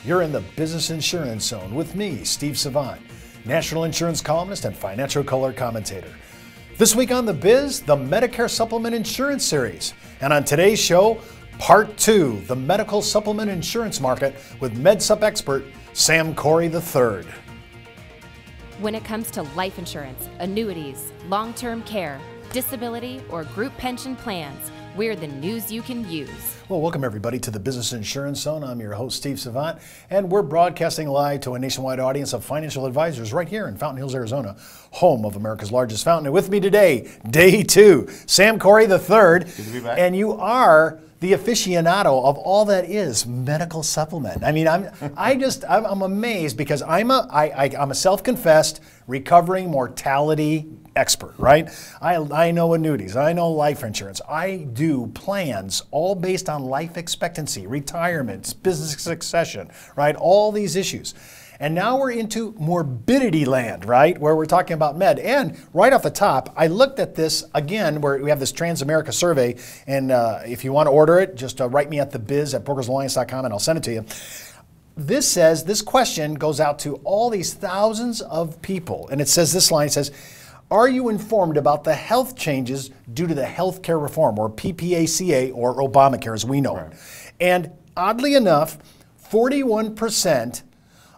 You're in the Business Insurance Zone with me, Steve Savant, national insurance columnist and financial color commentator. This week on The Biz, the Medicare Supplement Insurance Series. And on today's show, Part 2, the medical supplement insurance market with MedSup expert Sam Corey III. When it comes to life insurance, annuities, long-term care, disability, or group pension plans, we're the news you can use. Well, welcome everybody to the Business Insurance Zone. I'm your host, Steve Savant, and we're broadcasting live to a nationwide audience of financial advisors right here in Fountain Hills, Arizona, home of America's largest fountain. And with me today, day 2, Sam Corey III. Good to be back. And you are the aficionado of all that is medical supplement. I mean, I'm amazed because I'm a self-confessed recovering mortality expert, right? I know annuities, I know life insurance, I do plans all based on life expectancy, retirement, business succession, right? All these issues. And now we're into morbidity land, right? Where we're talking about med. And right off the top, I looked at this again, where we have this Transamerica survey. And if you want to order it, just write me at thebiz@brokersalliance.com and I'll send it to you. This says, this question goes out to all these thousands of people. And it says this line, it says, are you informed about the health changes due to the health care reform, or PPACA, or Obamacare as we know it? And oddly enough, 41%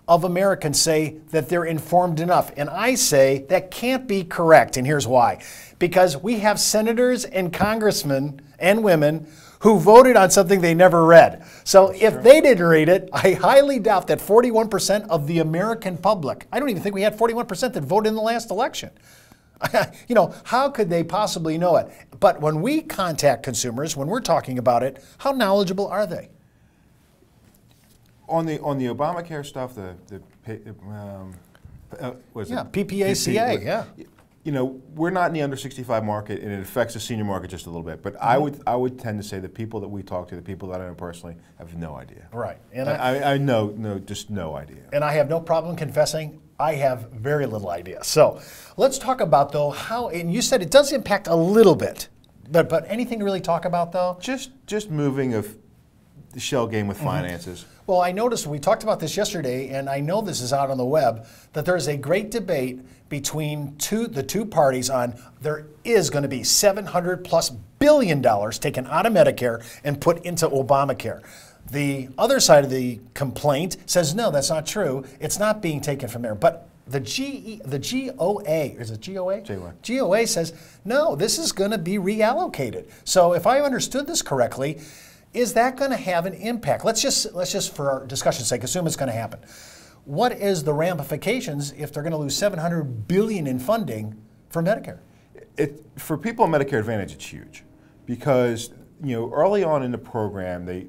of Americans say that they're informed enough. And I say that can't be correct, and here's why. Because we have senators and congressmen and women who voted on something they never read. So if they didn't read it, I highly doubt that 41% of the American public, I don't even think we had 41% that voted in the last election. You know, how could they possibly know it? But when we contact consumers, when we're talking about it, how knowledgeable are they? On the Obamacare stuff, PPACA, yeah. You know, we're not in the under 65 market, and it affects the senior market just a little bit. But I would tend to say the people that we talk to, the people that I know personally, have no idea. Right, and I know, just no idea. And I have no problem confessing I have very little idea. So let's talk about though how. And you said it does impact a little bit, but anything to really talk about though? Just moving of the shell game with finances. Well, I noticed, we talked about this yesterday, and I know this is out on the web, that there's a great debate between the two parties on there is going to be $700+ billion taken out of Medicare and put into Obamacare. The other side of the complaint says, no, that's not true. It's not being taken from there. But the GOA, is it GOA? GOA says, no, this is going to be reallocated. So if I understood this correctly, is that going to have an impact? Let's just for our discussion's sake, assume it's going to happen. What is the ramifications if they're going to lose $700 billion in funding for Medicare? For people on Medicare Advantage, it's huge because early on in the program, the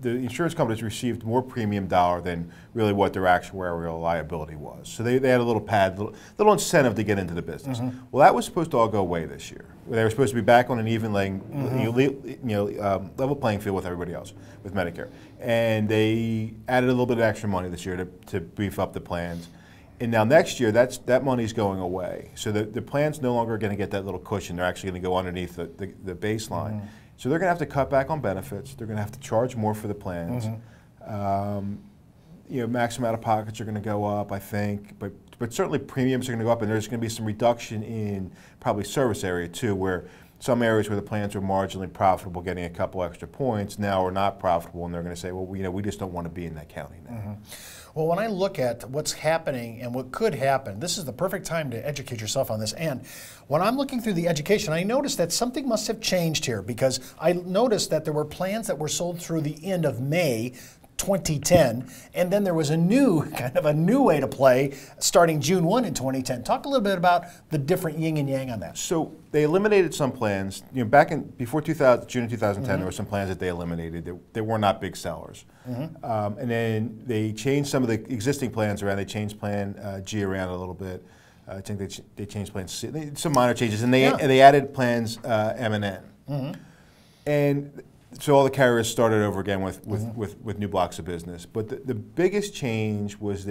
insurance companies received more premium dollar than really what their actuarial liability was. So they had a little pad, little incentive to get into the business. Well, that was supposed to all go away this year. They were supposed to be back on an even level playing field with everybody else, with Medicare. And they added a little bit of extra money this year to beef up the plans. And now next year, that money's going away. So the plan's no longer going to get that little cushion. They're actually going to go underneath the baseline. So they're going to have to cut back on benefits. They're going to have to charge more for the plans. Maximum out of pockets are going to go up, I think, but certainly premiums are going to go up, and there's going to be some reduction in probably service area too, where some areas where the plans are marginally profitable, getting a couple extra points, now are not profitable, and they're going to say, well, we just don't want to be in that county now. Well, when I look at what's happening and what could happen, this is the perfect time to educate yourself on this. And when I'm looking through the education, I noticed that something must have changed here, because I noticed that there were plans that were sold through the end of May 2010, and then there was a new way to play starting June 1 in 2010. Talk a little bit about the different yin and yang on that. So they eliminated some plans. Before June of 2010, there were some plans that they eliminated that were not big sellers. And then they changed some of the existing plans around. They changed Plan G around a little bit. I think they changed Plan C, some minor changes, and they added plans M and N. And so all the carriers started over again with new blocks of business. But the biggest change was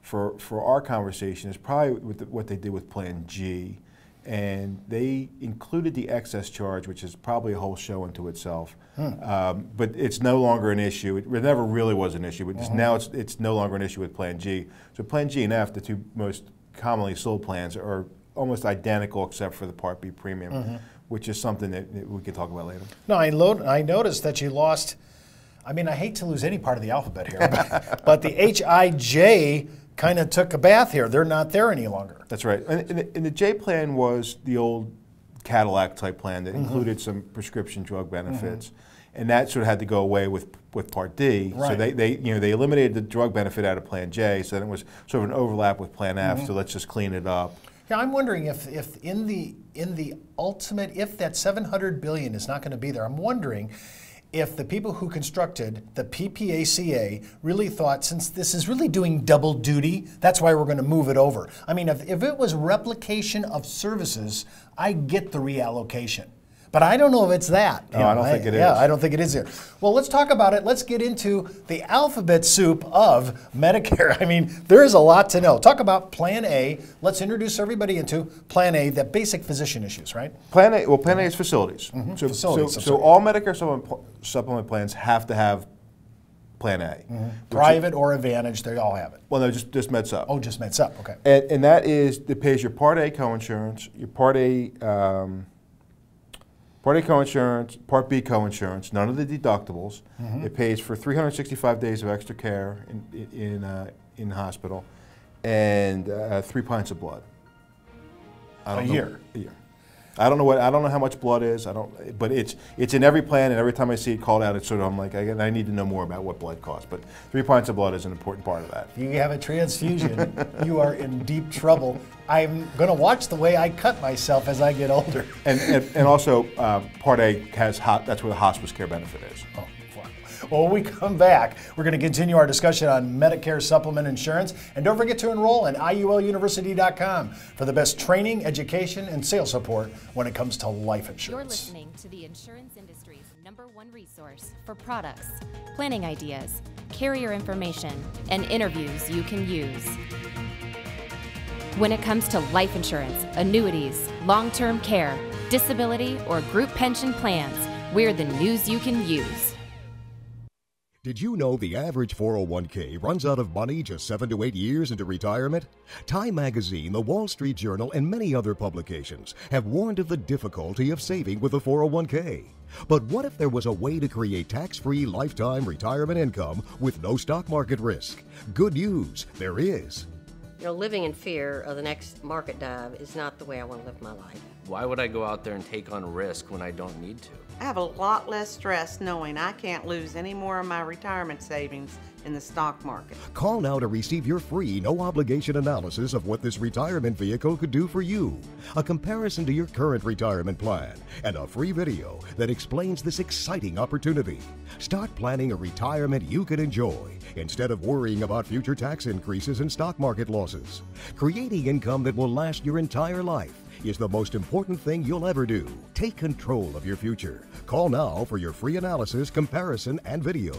for our conversation is probably what they did with Plan G and they included the excess charge, which is probably a whole show unto itself. But it's no longer an issue. It never really was an issue. Now it's no longer an issue with Plan G. So Plan G and F, the two most commonly sold plans, are almost identical except for the Part B premium, which is something that we can talk about later. No, I noticed that you lost. I mean, I hate to lose any part of the alphabet here, but the HIJ kind of took a bath here. They're not there any longer. That's right. And the J plan was the old Cadillac type plan that included some prescription drug benefits, and that sort of had to go away with Part D. Right. So they eliminated the drug benefit out of Plan J, so then it was sort of an overlap with Plan F. So let's just clean it up. Yeah, I'm wondering if in the ultimate, if that $700 billion is not going to be there, I'm wondering if the people who constructed the PPACA really thought, since this is really doing double duty, that's why we're going to move it over. I mean, if it was replication of services, I get the reallocation. But I don't know if it's that. No, I don't think it is. Yeah, I don't think it is here. Well, let's talk about it. Let's get into the alphabet soup of Medicare. I mean, there is a lot to know. Talk about Plan A. Let's introduce everybody into Plan A, the basic physician issues, right? Plan A, well, Plan A is facilities. So all Medicare supplement plans have to have Plan A. Private or Advantage, they all have it. Well, no, just MedSup. Oh, just MedSup, okay. And that pays your Part A coinsurance, your Part A coinsurance, Part B coinsurance, none of the deductibles. It pays for 365 days of extra care in hospital, and 3 pints of blood. A year. I don't know how much blood is. But it's in every plan, and every time I see it called out, it's sort of, I'm like, I need to know more about what blood costs. But 3 pints of blood is an important part of that. If you have a transfusion, you are in deep trouble. I'm going to watch the way I cut myself as I get older. And also, Part A has that's where the hospice care benefit is. Oh. Well, when we come back, we're going to continue our discussion on Medicare supplement insurance. And don't forget to enroll at IULUniversity.com for the best training, education, and sales support when it comes to life insurance. You're listening to the insurance industry's #1 resource for products, planning ideas, carrier information, and interviews you can use. When it comes to life insurance, annuities, long-term care, disability, or group pension plans, we're the news you can use. Did you know the average 401k runs out of money just 7 to 8 years into retirement? Time Magazine, the Wall Street Journal, and many other publications have warned of the difficulty of saving with a 401k. But what if there was a way to create tax-free lifetime retirement income with no stock market risk? Good news, there is. You know, living in fear of the next market dive is not the way I want to live my life. Why would I go out there and take on risk when I don't need to? I have a lot less stress knowing I can't lose any more of my retirement savings in the stock market. Call now to receive your free, no-obligation analysis of what this retirement vehicle could do for you, a comparison to your current retirement plan, and a free video that explains this exciting opportunity. Start planning a retirement you can enjoy instead of worrying about future tax increases and stock market losses. Creating income that will last your entire life is the most important thing you'll ever do. Take control of your future. Call now for your free analysis, comparison, and video.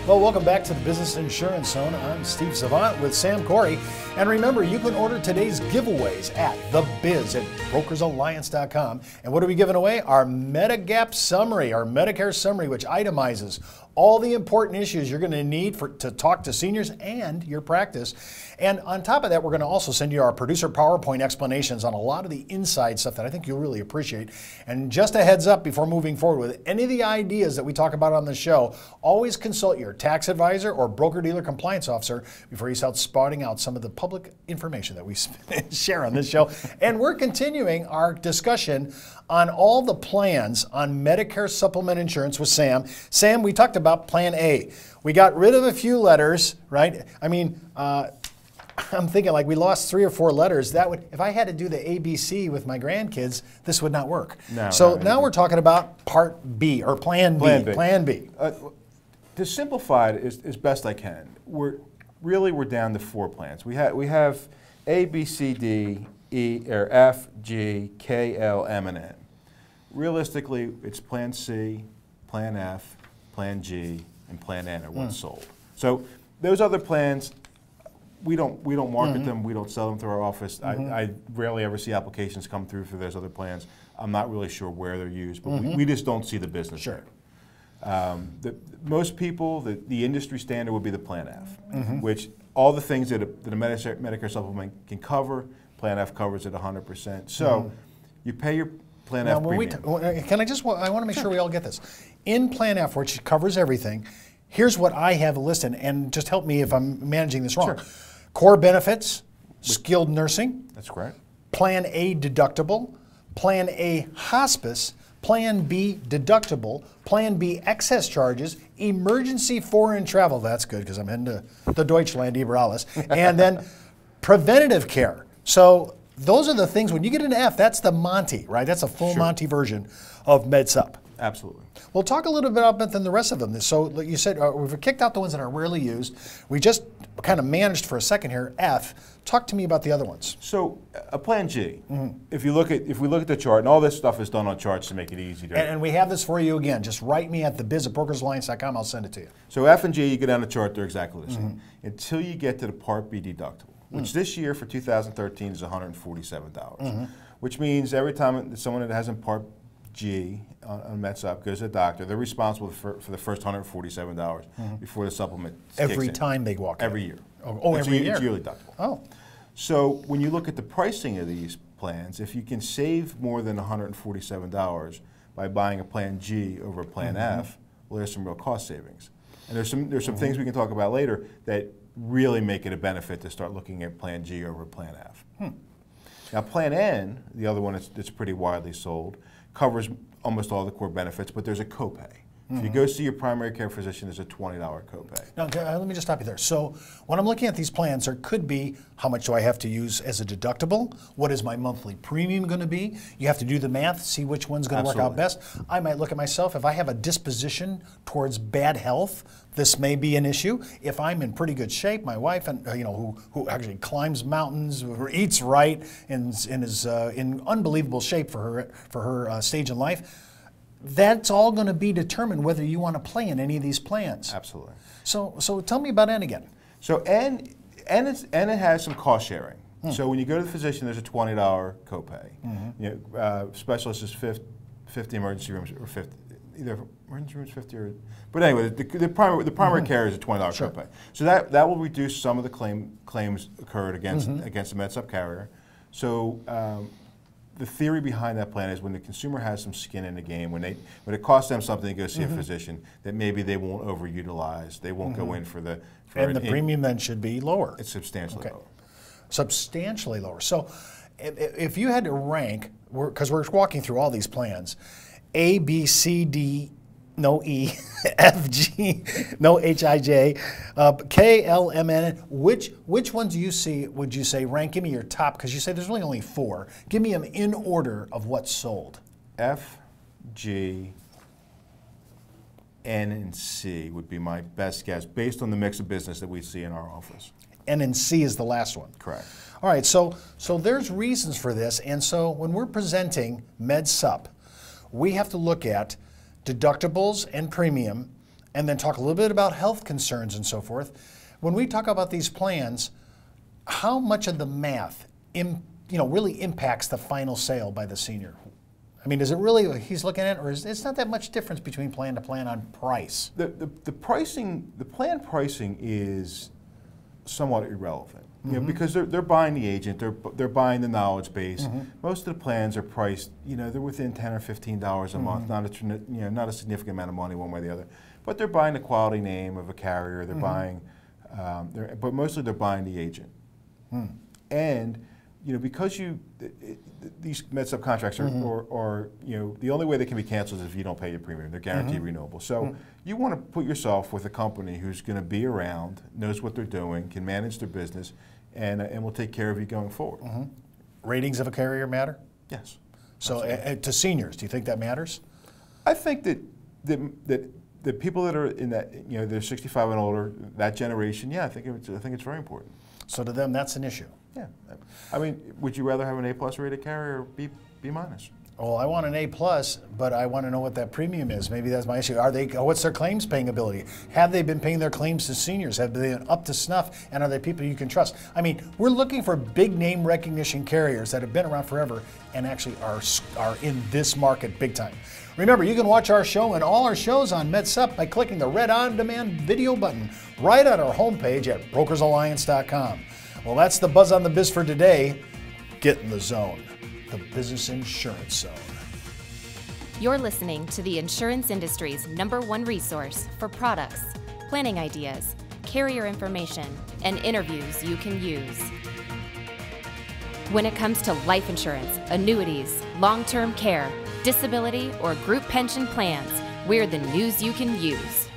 Well, welcome back to the Business Insurance Zone. I'm Steve Savant with Sam Corey. And remember, you can order today's giveaways at brokersalliance.com. And what are we giving away? Our Medigap summary, our Medicare summary, which itemizes all the important issues you're going to need to talk to seniors and your practice. And on top of that, we're going to also send you our producer PowerPoint explanations on a lot of the inside stuff that I think you'll really appreciate. And just a heads up before moving forward with any of the ideas that we talk about on the show, always consult your tax advisor or broker-dealer compliance officer before you start spouting out some of the public information that we share on this show. And we're continuing our discussion on all the plans on Medicare supplement insurance with Sam. Sam, we talked about Plan A. We got rid of a few letters, right? I mean, I'm thinking like we lost 3 or 4 letters. That would, if I had to do the ABC with my grandkids, this would not work. So now we're talking about Part B or Plan B. Plan B. To simplify it as best I can, we're down to 4 plans. We have A, B, C, D, E, or F, G, K, L, M, and N. Realistically, it's Plan C, Plan F, Plan G, and Plan N are what's sold. So those other plans, we don't market them. We don't sell them through our office. I rarely ever see applications come through for those other plans. I'm not really sure where they're used, but we just don't see the business there. Most people, the industry standard would be the Plan F, which all the things that a Medicare supplement can cover, Plan F covers it 100%. So you pay your Plan F premium. I want to make sure we all get this. In Plan F, which covers everything, here's what I have listed, and just help me if I'm managing this wrong. Core benefits, skilled nursing. That's correct. Plan A deductible, Plan A hospice, Plan B deductible, Plan B excess charges, emergency foreign travel, that's good because I'm heading to the Deutschland über alles, and then preventative care. So those are the things, when you get an F, that's the Monty, right? That's a full Monty version of MedSup. Absolutely. We'll talk a little bit about then the rest of them. So like you said, we've kicked out the ones that are rarely used. We just kind of managed for a second here, F. Talk to me about the other ones. So a Plan G, if we look at the chart, and all this stuff is done on charts to make it easy to and we have this for you again. Just write me at thebiz@brokersalliance.com. I'll send it to you. So F and G, you go down the chart, they're exactly the same. Until you get to the Part B deductible, which this year for 2013 is $147, which means every time someone that has in Part G on MedSup goes to the doctor, they're responsible for the first $147 before the supplement every kicks time in. they walk in. Every year. Every year. It's yearly deductible. Oh. So when you look at the pricing of these plans, if you can save more than $147 by buying a Plan G over a Plan F, well, there's some real cost savings. And there's some things we can talk about later that really make it a benefit to start looking at Plan G over Plan F. Now Plan N, the other one that's pretty widely sold, covers almost all the core benefits, but there's a copay. If you go see your primary care physician, there's a $20 copay. Now, let me just stop you there. So when I'm looking at these plans, there could be how much do I have to use as a deductible? What is my monthly premium going to be? You have to do the math, see which one's going to work out best. I might look at myself. If I have a disposition towards bad health, this may be an issue. If I'm in pretty good shape, my wife, and who actually climbs mountains, who eats right, and is in unbelievable shape for her stage in life, that's all going to be determined whether you want to play in any of these plans. Absolutely. So tell me about N again. So N has some cost sharing. So when you go to the physician, there's a $20 copay. Specialist is 50, emergency rooms or 50, either emergency rooms 50 or. But anyway, the primary care is a $20 copay. So that will reduce some of the claims occurred against the MedSup carrier. So. The theory behind that plan is when the consumer has some skin in the game, when it costs them something to go see a physician, that maybe they won't overutilize, they won't go in for the. And the premium then should be lower. It's substantially lower. Substantially lower. So if you had to rank, because we're walking through all these plans, A, B, C, D, no E, F, G, no H, I, J, K, L, M, N. Which ones would you say rank? Give me your top, because you say there's really only 4. Give me them in order of what's sold. F, G, N, and C would be my best guess based on the mix of business that we see in our office. N and C is the last one. Correct. All right, so there's reasons for this, and so when we're presenting MedSup, we have to look at deductibles and premium, and then talk a little bit about health concerns and so forth. When we talk about these plans, how much of the math really impacts the final sale by the senior? I mean, is it really he's looking at, or it's not that much difference between plan to plan on price? The plan pricing is somewhat irrelevant. Because they're buying the agent, they're buying the knowledge base. Most of the plans are priced, they're within $10 or $15 a month, not a significant amount of money one way or the other. But they're buying the quality name of a carrier. They're buying, but mostly they're buying the agent. And because these MedSup contracts are, the only way they can be canceled is if you don't pay your premium. They're guaranteed renewable. So you want to put yourself with a company who's going to be around, knows what they're doing, can manage their business, and will take care of you going forward. Ratings of a carrier matter? Yes. So to seniors, do you think that matters? I think that the people that are in that, they're 65 and older, that generation, I think it's very important. So to them, that's an issue. Yeah. I mean, would you rather have an A+ rated carrier or B minus? Well, I want an A+, but I want to know what that premium is. Maybe that's my issue. What's their claims paying ability? Have they been paying their claims to seniors? Have they been up to snuff? And are they people you can trust? I mean, we're looking for big name recognition carriers that have been around forever and actually are in this market big time. Remember, you can watch our show and all our shows on MedSup by clicking the red on-demand video button right on our homepage at brokersalliance.com. Well, that's the Buzz on the Biz for today. Get in the zone. The Business Insurance Zone. You're listening to the insurance industry's #1 resource for products, planning ideas, carrier information, and interviews you can use. When it comes to life insurance, annuities, long-term care, disability, or group pension plans, we're the news you can use.